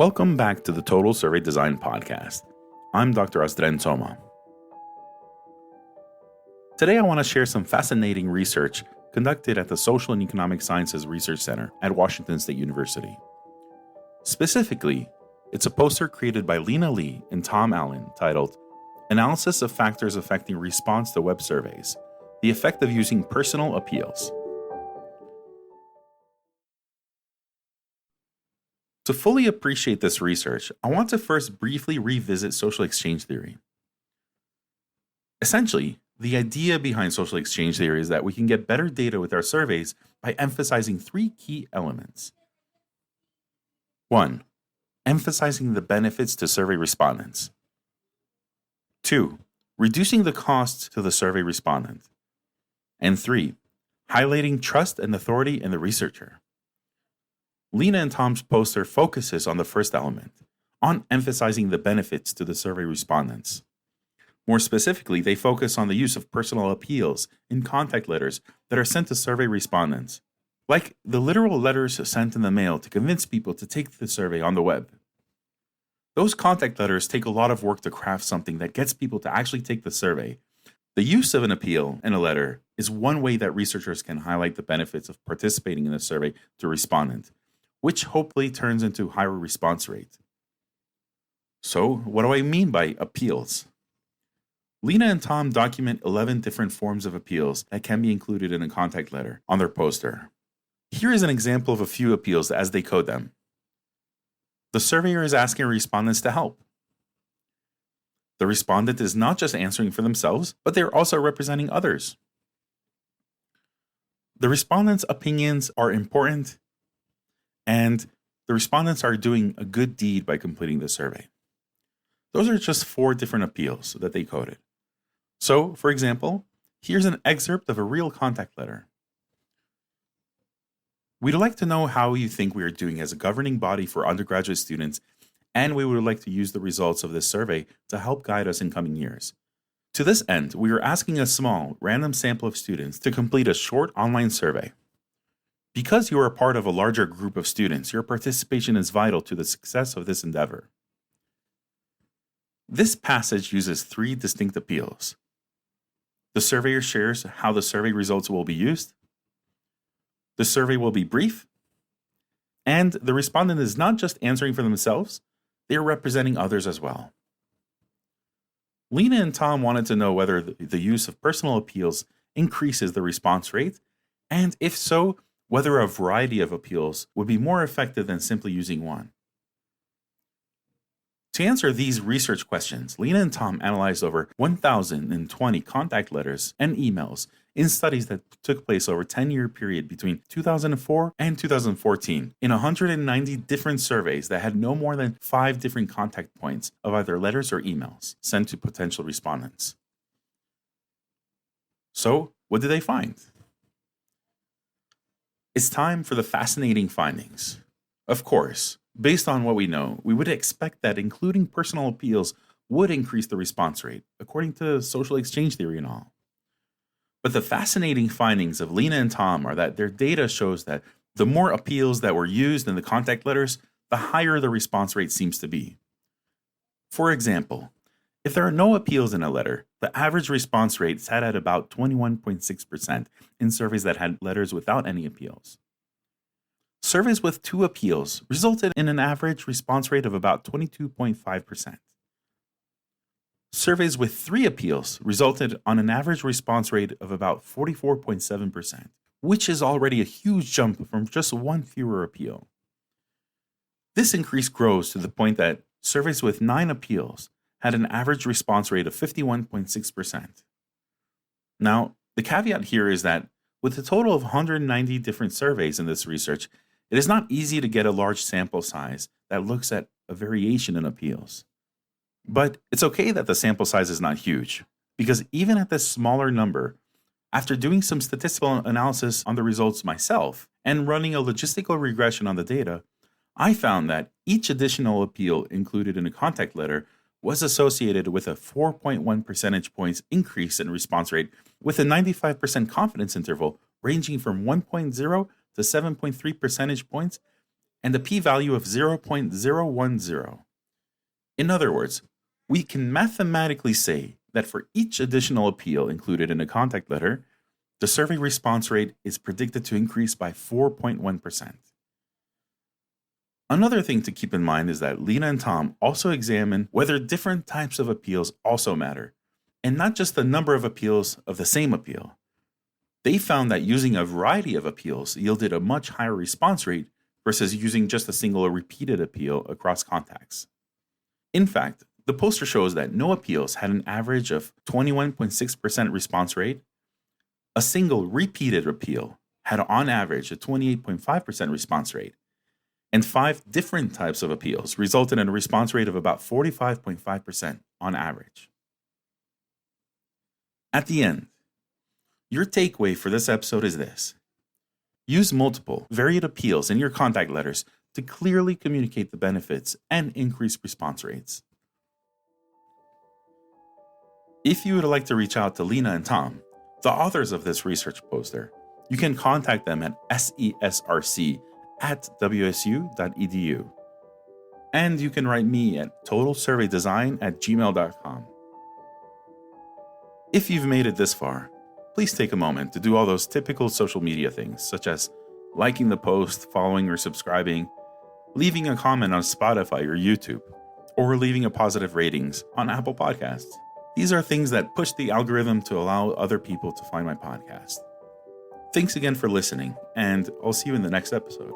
Welcome back to the Total Survey Design Podcast. I'm Dr. Thom. Today I want to share some fascinating research conducted at the Social and Economic Sciences Research Center at Washington State University. Specifically, it's a poster created by Lena and Thom titled Analysis of Factors Affecting Response to Web Surveys, the Effect of Using Personal Appeals. To fully appreciate this research, I want to first briefly revisit social exchange theory. Essentially, the idea behind social exchange theory is that we can get better data with our surveys by emphasizing three key elements. 1. Emphasizing the benefits to survey respondents. 2. Reducing the costs to the survey respondent. And 3. Highlighting trust and authority in the researcher. Lena and Thom's poster focuses on the first element, on emphasizing the benefits to the survey respondents. More specifically, they focus on the use of personal appeals in contact letters that are sent to survey respondents, like the literal letters sent in the mail to convince people to take the survey on the web. Those contact letters take a lot of work to craft something that gets people to actually take the survey. The use of an appeal in a letter is one way that researchers can highlight the benefits of participating in the survey to respondent, which hopefully turns into higher response rate. So, what do I mean by appeals? Lena and Thom document 11 different forms of appeals that can be included in a contact letter on their poster. Here is an example of a few appeals as they code them. The surveyor is asking respondents to help. The respondent is not just answering for themselves, but they're also representing others. The respondents' opinions are important, and the respondents are doing a good deed by completing the survey. Those are just 4 different appeals that they coded. So, for example, here's an excerpt of a real contact letter. We'd like to know how you think we are doing as a governing body for undergraduate students, and we would like to use the results of this survey to help guide us in coming years. To this end, we are asking a small, random sample of students to complete a short online survey. Because you are a part of a larger group of students, your participation is vital to the success of this endeavor. This passage uses 3 distinct appeals. The surveyor shares how the survey results will be used. The survey will be brief. And the respondent is not just answering for themselves, they are representing others as well. Lena and Thom wanted to know whether the use of personal appeals increases the response rate, and if so, whether a variety of appeals would be more effective than simply using one. To answer these research questions, Lena and Thom analyzed over 1,020 contact letters and emails in studies that took place over a 10-year period between 2004 and 2014 in 190 different surveys that had no more than 5 different contact points of either letters or emails sent to potential respondents. So, what did they find? It's time for the fascinating findings. Of course, based on what we know, we would expect that including personal appeals would increase the response rate, according to social exchange theory and all. But the fascinating findings of Lena and Thom are that their data shows that the more appeals that were used in the contact letters, the higher the response rate seems to be. For example, if there are no appeals in a letter, the average response rate sat at about 21.6% in surveys that had letters without any appeals. Surveys with 2 appeals resulted in an average response rate of about 22.5%. Surveys with 3 appeals resulted on an average response rate of about 44.7%, which is already a huge jump from just 1 fewer appeal. This increase grows to the point that surveys with 9 appeals had an average response rate of 51.6%. Now, the caveat here is that with a total of 190 different surveys in this research, it is not easy to get a large sample size that looks at a variation in appeals. But it's okay that the sample size is not huge, because even at this smaller number, after doing some statistical analysis on the results myself and running a logistical regression on the data, I found that each additional appeal included in a contact letter was associated with a 4.1 percentage points increase in response rate with a 95% confidence interval ranging from 1.0 to 7.3 percentage points and a p-value of 0.010. In other words, we can mathematically say that for each additional appeal included in a contact letter, the survey response rate is predicted to increase by 4.1%. Another thing to keep in mind is that Lena and Thom also examine whether different types of appeals also matter, and not just the number of appeals of the same appeal. They found that using a variety of appeals yielded a much higher response rate versus using just a single or repeated appeal across contacts. In fact, the poster shows that no appeals had an average of 21.6% response rate. A single repeated appeal had on average a 28.5% response rate, and 5 different types of appeals resulted in a response rate of about 45.5% on average. At the end, your takeaway for this episode is this. Use multiple, varied appeals in your contact letters to clearly communicate the benefits and increase response rates. If you would like to reach out to Lena and Thom, the authors of this research poster, you can contact them at sesrc@wsu.edu. And you can write me at totalsurveydesign@gmail.com. If you've made it this far, please take a moment to do all those typical social media things, such as liking the post, following or subscribing, leaving a comment on Spotify or YouTube, or leaving a positive ratings on Apple Podcasts. These are things that push the algorithm to allow other people to find my podcast. Thanks again for listening, and I'll see you in the next episode.